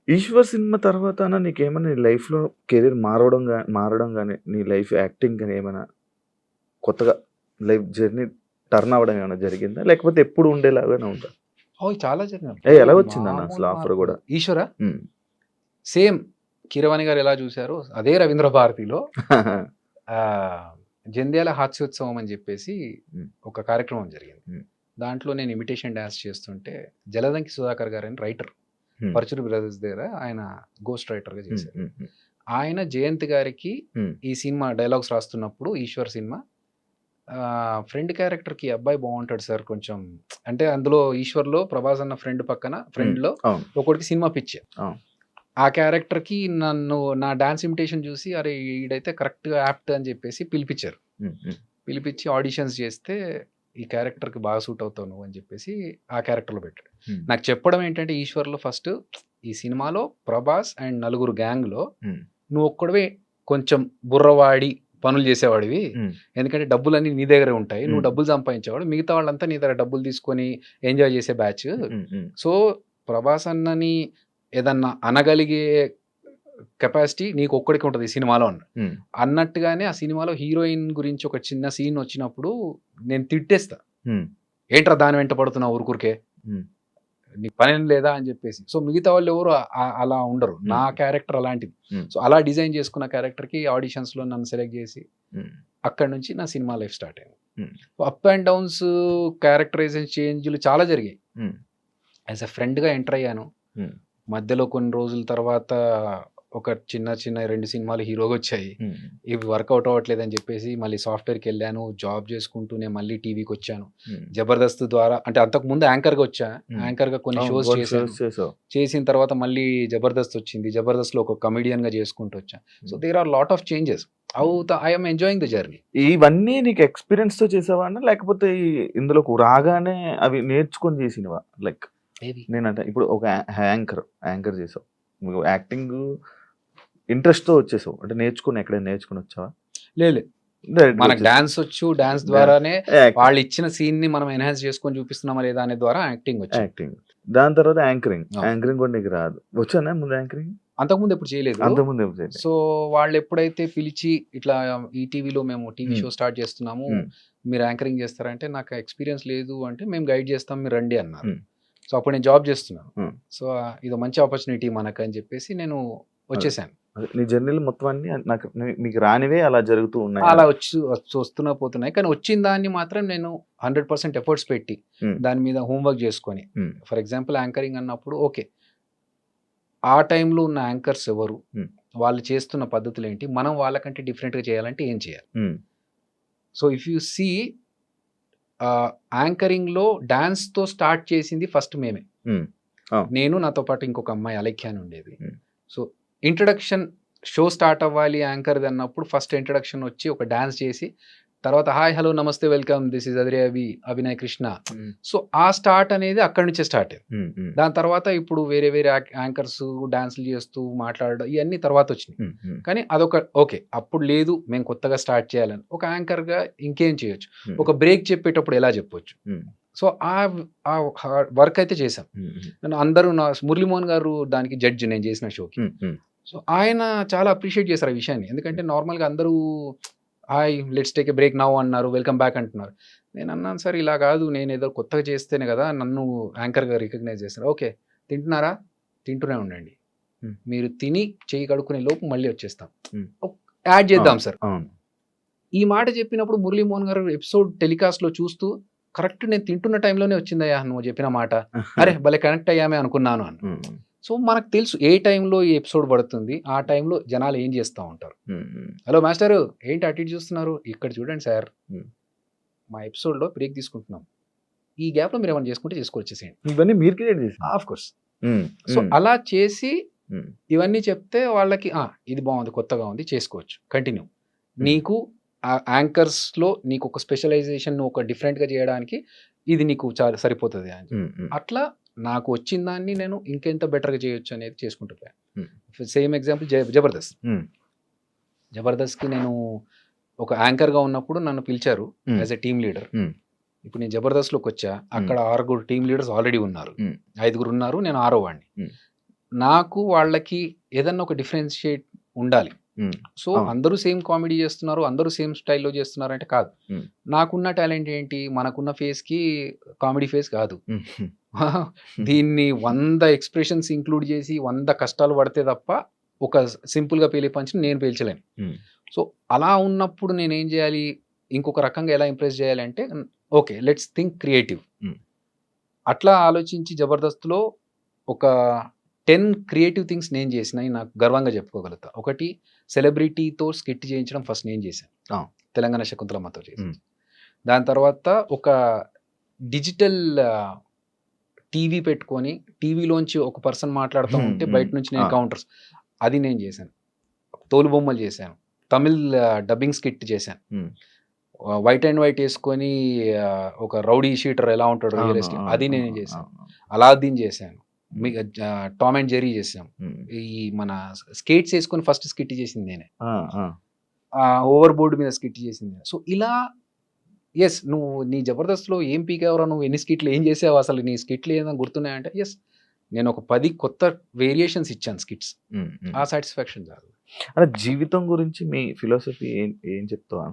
'Eshwar' cinema తర్వాతన నీకేమన్నా నీ లైఫ్‌లో కెరీర్ మారడం గాని, నీ లైఫ్ యాక్టింగ్ గాని ఏమైనా కొత్తగా లైఫ్ జర్నీ టర్న్ అవ్వడం ఏమైనా జరిగిందా? లేకపోతే ఎప్పుడు ఉండేలాగానే ఉందా? ఓహ్! చాలా జరిగినాయి. ఎలాగొచ్చిందన్న అసలు మామూలు ఆఫర్ మార్పు గూడా? 'ఈశ్వరా' హ్మ్. సేమ్ 'కీరవాణి' గారు ఎలా చూసారో అదే 'రవీంద్ర భారతిలో' ఆహ్, 'జంధ్యాల హాస్యోత్సవం' అని చెప్పేసి హ్మ్. ఒక కార్యక్రమం జరిగింది. హ్మ్. దాంట్లో నేను ఇమిటేషన్ డాన్స్ చేస్తుంటే జలదంకి సుధాకర్ గారని రైటర్ హ్మ్. పరుచూరి బ్రదర్స్ దగ్గర ఆయన గోస్ట్ రైటర్‌గా హ్మ్. చేశారు. హ్మ్. హ్మ్. ఆయన జయంత్ గారికి హ్మ్. ఈ సినిమా డైలాగ్స్ రాస్తున్నప్పుడు 'ఈశ్వర్' సినిమా ఫ్రెండ్ క్యారెక్టర్‌కి ఈ అబ్బాయి బావుంటాడు సార్ కొంచెం అంటే అందులో 'ఈశ్వర్‌లో' ప్రభాస్ అన్న ఫ్రెండ్ పక్కన హ్మ్. ఫ్రెండ్‌లో అవును. ఒకడికి సినిమా పిచ్చి. అవును. ఆ క్యారెక్టర్‌కి నా డాన్స్ ఇమిటేషన్ చూసి అరే! ఈడైతే కరెక్ట్‌గా యాప్ట్ అని చెప్పేసి పిలిపిచ్చారు. హ్మ్. హ్మ్. పిలిపిచ్చి ఆడిషన్స్ చేస్తే ఈ క్యారెక్టర్‌కి బాగా సూట్ అవుతావు నువ్వు అని చెప్పేసి ఆ క్యారెక్టర్‌లో పెట్టాడు. హ్మ్. నాకు చెప్పడం ఏంటంటే 'ఈశ్వర్‌లో' ఫస్ట్ ఈ సినిమాలో ప్రభాస్ అండ్ నలుగురు గ్యాంగ్‌లో హ్మ్. నువ్వొక్కడివే కొంచెం బుర్రవాడి పనులు చేసేవాడివి. హ్మ్. ఎందుకంటే డబ్బులన్నీ నీ దగ్గరే ఉంటాయి. నువ్వు హ్మ్. డబ్బులు సంపాదించేవాడు. మిగతా వాళ్ళంతా నీ దగ్గర డబ్బులు తీసుకొని ఎంజాయ్ చేసే బ్యాచ్. హ్మ్. హ్మ్. సో, ప్రభాస్ అన్నని ఏదన్నా అనగలిగే కెపాసిటీ నీకొక్కడికే ఉంటది ఈ సినిమాలో అన్నాడు. హ్మ్. అన్నట్టుగానే ఆ సినిమాలో హీరోయిన్ గురించి ఒక చిన్న సీన్ వచ్చినప్పుడు నేను తిట్టేస్తా. హ్మ్. ఏంట్రా దాని వెంట పడుతున్నావు ఊరుకూరికే? హ్మ్. నీకు పనేం లేదా అని చెప్పేసి. సో, మిగతా వాళ్ళెవరు అలా ఉండరు. నా హ్మ్. క్యారెక్టర్ అలాంటిది. హ్మ్. సో, అలా డిజైన్ చేసుకున్న క్యారెక్టర్‌కి ఆడిషన్స్‌లో నన్ను సెలెక్ట్ చేసి, హ్మ్. అక్కడి నుంచి నా సినిమా లైఫ్ స్టార్ట్ అయింది. హ్మ్. అప్ అండ్ డౌన్స్, క్యారెక్టరైజేషన్ చేంజ్‌లు చాలా జరిగాయి. హ్మ్. యాస్ ఎ ఫ్రెండ్‌గా ఎంటర్ అయ్యాను. హ్మ్. మధ్యలో కొన్ని రోజుల తర్వాత ఒక చిన్న 2 సినిమాలు హీరోగొచ్చాయి. హ్మ్. ఇవి వర్కౌట్ అవ్వట్లేదని చెప్పేసి మళ్ళీ సాఫ్ట్‌వేర్‌కెళ్ళాను. జాబ్ చేసుకుంటూనే మళ్ళీ టీవీకొచ్చాను. హ్మ్. 'జబర్దస్త్' ద్వారా అంటే అంతకుముందు యాంకర్‌గా వచ్చా. హ్మ్. యాంకర్‌గా కొన్ని అవును. షోస్ కొన్ని చేశాను. షోస్ చేసావు. చేసిన తర్వాత మళ్ళీ 'జబర్దస్త్' వచ్చింది. 'జబర్దస్త్‌లో' ఒక కమెడియన్‌గా చేసుకుంటూ వచ్చా. So, hmm. There are lot of changes. I am enjoying the journey. ఇవన్నీ నీకు ఎక్స్‌పీరియన్స్‌తో చేసావా అన్న? లేకపోతే ఇందులోకి రాగానే అవి నేర్చుకొని చేసినవా? లైక్ ఏవి? నేనంటే ఇప్పుడు ఒక యాంకర్ చేసావు. నువ్వు యాక్టింగు ఇంట్రెస్ట్‌తో వచ్చేసావు. అంటే ఎక్కడైనా నేర్చుకొని వచ్చావా? లేదు. డైరెక్ట్‌గా మనకు వచ్చేసావు. డాన్స్ వచ్చు. డాన్స్ డా ద్వారానే యాక్టింగ్. వాళ్ళిచ్చిన సీన్‌ని మనం ఎన్హాన్స్ చేసుకొని చూపిస్తున్నామా లేదా అనే ద్వారా యాక్టింగ్ వచ్చింది. యాక్టింగ్. దాని తర్వాత యాంకరింగ్. అవును. యాంకరింగ్ కూడా నీకు రాదు. వచ్చానా ముందు యాంకరింగ్? అంతకుముందు ఎప్పుడు చేయలేదు. అంతకుముందు ఎప్పుడు చేయలే. సో, వాళ్ళెప్పుడైతే పిలిచి ఇట్లా ఈటీవీలో మేము టీవీ హ్మ్. షో స్టార్ట్ చేస్తున్నాము. హ్మ్. మీరు యాంకరింగ్ చేస్తారా? అంటే నాకు ఎక్స్‌పీరియన్స్ లేదు అంటే మేము గైడ్ చేస్తాం మీరు రండి అన్నారు. హ్మ్. సో, అప్పుడు నేను జాబ్ చేస్తున్నాను. హ్మ్. సో, ఇదో మంచి ఆపర్చునిటీ మనకని చెప్పేసి నేను అదే. వచ్చేసాను. అదే. నీ జర్నీలో మొత్తం అన్నీ నాకు మీకు రానివే అలా జరుగుతూ ఉన్నాయా? అలా వస్తున్నా పోతున్నాయి. కానీ వచ్చిన దాన్ని మాత్రం నేను 100% ఎఫర్ట్స్ పెట్టి హ్మ్. దాని మీద హోమ్ వర్క్ చేసుకొని హ్మ్. ఫర్ ఎగ్జాంపుల్ యాంకరింగ్ అన్నప్పుడు ఓకే. ఆ టైంలో ఉన్న యాంకర్స్ ఎవరు? హ్మ్. వాళ్ళు చేస్తున్న పద్ధతులేంటి? మనం వాళ్ళకంటే డిఫరెంట్‌గా చేయాలంటే ఏం చేయాలి? Hmm. So, if you see యాంకరింగ్‌లో డాన్స్‌తో స్టార్ట్ చేసింది ఫస్ట్ మేమే. హ్మ్. అవును. నేను నాతో పాటు ఇంకొక అమ్మాయి అలేఖ్య అని ఉండేది. హ్మ్. సో, ఇంట్రడక్షన్ షో స్టార్ట్ అవ్వాలి యాంకర్‌ది అన్నప్పుడు ఫస్ట్ ఇంట్రడక్షన్ వచ్చి ఒక డాన్స్ చేసి, తర్వాత హాయ్, హలో, నమస్తే, welcome this is Abhinay Krishna. హ్మ్. సో, ఆ స్టార్ట్ అనేది అక్కడి నుంచే స్టార్ట్ అయింది. హ్మ్. హ్మ్. దాని తర్వాత ఇప్పుడు వేరే వేరే యాంకర్స్ డాన్స్‌లు చేస్తూ మాట్లాడడం ఇయన్నీ తర్వాతొచ్చినియి. హ్మ్. హ్మ్. కానీ అదొక ఓకే. అప్పుడు లేదు మేము కొత్తగా స్టార్ట్ చేయాలని. ఒక యాంకర్‌గా ఇంకేం చేయొచ్చు? హ్మ్. ఒక బ్రేక్ చెప్పేటప్పుడు ఎలా చెప్పొచ్చు? హ్మ్. సో, ఆ వర్క్ అయితే చేశాం. హ్మ్. హ్మ్. నన్ను అందరూ మురళీమోహన్ గారు దానికి జడ్జ్ నేను చేసిన షోకి. హ్మ్. హ్మ్. సో, ఆయన చాలా అప్రిషియేట్ చేశారు ఆ విషయాన్ని. ఎందుకంటే నార్మల్‌గా అందరూ hi let's take a break now అన్నారు. వెల్కమ్ బ్యాక్ అంటున్నారు. నేనన్నాను సార్ ఇలా కాదు నేనేదో కొత్తగా చేస్తేనే కదా నన్ను యాంకర్‌గా రికగ్నైజ్ చేస్తారు. ఓకే. తింటున్నారా? తింటూనే ఉండండి. హ్మ్. మీరు తిని చెయ్యి కడుక్కునే లోపు మళ్ళీ వచ్చేస్తాం. హ్మ్. యాడ్ చేద్దాం అవును. సార్. అవును. ఈ మాట చెప్పినప్పుడు మురళీమోహన్ గారు ఎపిసోడ్ టెలికాస్ట్‌లో చూస్తూ కరెక్ట్ నేను తింటున్న టైంలోనే వచ్చిందయ్యా నువ్వు చెప్పిన మాట. అరె! భలే కనెక్ట్ అయ్యామే అనుకున్నాను అన్న. హ్మ్. సో, మనకు తెలుసు ఏ టైంలో ఈ ఎపిసోడ్ పడుతుంది. ఆ టైంలో జనాలు ఏం చేస్తా ఉంటారు. హ్మ్. హ్మ్. హలో మాస్టారు ఏంటి అటు ఇటు చూస్తున్నారు? ఇక్కడ చూడండి సార్. హ్మ్. మా ఎపిసోడ్‌లో బ్రేక్ తీసుకుంటున్నాం. ఈ గ్యాప్‌లో మీరేమైనా చేసుకుంటే చేసుకొచ్చేసేయండి. ఇవన్నీ మీరు క్రియేట్ చేసినయి. Of course. Hmm. So, hmm. అలా చేసి హ్మ్. ఇవన్నీ చెప్తే వాళ్ళకి ఇది బావుంది. కొత్తగా ఉంది. చేసుకోవచ్చు. కంటిన్యూ. హ్మ్. నీకు యాంకర్స్‌లో నీకొక స్పెషలైజేషన్ ఒక డిఫరెంట్‌గా చేయడానికి ఇది నీకు సరిపోతది అని చెప్పి. హ్మ్. హ్మ్. అట్లా నాకు వచ్చిన దాన్ని నేను ఇంకెంత బెటర్‌గా చేయొచ్చు అనేది చేసుకుంటూ పోయాను. Hmm. Same example 'Jabardasth.' Hmm. 'జబర్దస్త్‌కి' నేను ఒక యాంకర్‌గా ఉన్నప్పుడు నన్ను పిలిచారు hmm. As a team leader. Hmm. ఇప్పుడు నేను 'జబర్దస్త్‌లోకొచ్చా. హ్మ్. అక్కడ 6 టీమ్ లీడర్స్ ఆల్రెడీ ఉన్నారు. హ్మ్. 5 ఉన్నారు. నేను ఆరో వాడిని. హ్మ్. నాకు వాళ్ళకి ఏదన్నా ఒక డిఫరెన్షియేట్ ఉండాలి. ఉమ్, సో అవును. అందరూ సేమ్ కామెడీ చేస్తున్నారు, అందరూ సేమ్ స్టైల్‌లో చేస్తున్నారు అంటే కాదు. ఉమ్, నాకున్న టాలెంట్ ఏంటి? మనకున్న ఫేస్‌కి కామెడీ ఫేస్ కాదు. ఉమ్, ఉమ్, దీన్ని 100 ఎక్స్‌ప్రెషన్స్ ఇంక్లూడ్ చేసి 100 కష్టాలు పడితే తప్ప ఒక సింపుల్‌గా పేలే పంచ్‌ని నేను పేల్చలేను. ఉమ్, సో అలా ఉన్నప్పుడు నేనేం చేయాలి? ఇంకొక రకంగా ఎలా ఇంప్రెస్ చేయాలంటే okay. Let's think creative. Um, అట్లా ఆలోచించి 'జబర్దస్త్‌లో' ఒక 10 క్రియేటివ్ థింగ్స్ నేను చేసినయి నాకు గర్వంగా చెప్పుకోగలుగుతా. ఒకటి సెలబ్రిటీతో స్కిట్ చేయించడం ఫస్ట్ నేను చేశాను. ఆ, తెలంగాణ శకుంతలమ్మతో చేసి. ఉమ్, దాని తర్వాత ఒక డిజిటల్ టీవీ పెట్టుకొని టీవీలోంచి ఒక పర్సన్ మాట్లాడుతా ఉమ్, ఉంటే ఉమ్, బయట నుంచి ఆ, నేను కౌంటర్స్ అది నేను చేశాను. తోలుబొమ్మలు చేశాను. తమిళ్ డబ్బింగ్ స్కిట్ చేశాను. ఉమ్, వైట్ అండ్ వైట్ యేసుకొని ఒక రౌడీ షీటర్ ఎలా ఉంటాడో అవును, రియల్ ఎస్టేట్ అవును, అది నేనే అవును, చేశాను. అవును. 'అలాద్దీన్' చేశాను. మీ 'టామ్ అండ్ జెర్రీ' చేశాం. ఉమ్, ఈ మన స్కేట్స్ యేసుకొని ఫస్ట్ స్కిట్ చేసింది నేనే. ఆ, ఆ, ఓవర్ బోర్డ్ మీద స్కిట్ చేసింది నేనే. సో, ఇలా యెస్. నువ్వు నీ 'జబర్దస్త్‌లో' ఏం పీకావురా నువ్వు? ఎన్ని స్కిట్‌లు ఏం చేసావు అసలు? నీ స్కిట్‌లు ఏమైనా గుర్తున్నాయంటే యెస్. నేను ఒక 10 కొత్త వేరియేషన్స్ ఇచ్చాను స్కిట్స్. ఉమ్, ఉమ్. ఆ సాటిస్ఫాక్షన్ చాలు. అంటే జీవితం గురించి మీ ఫిలాసఫీ ఏం ఏం చెప్తావా?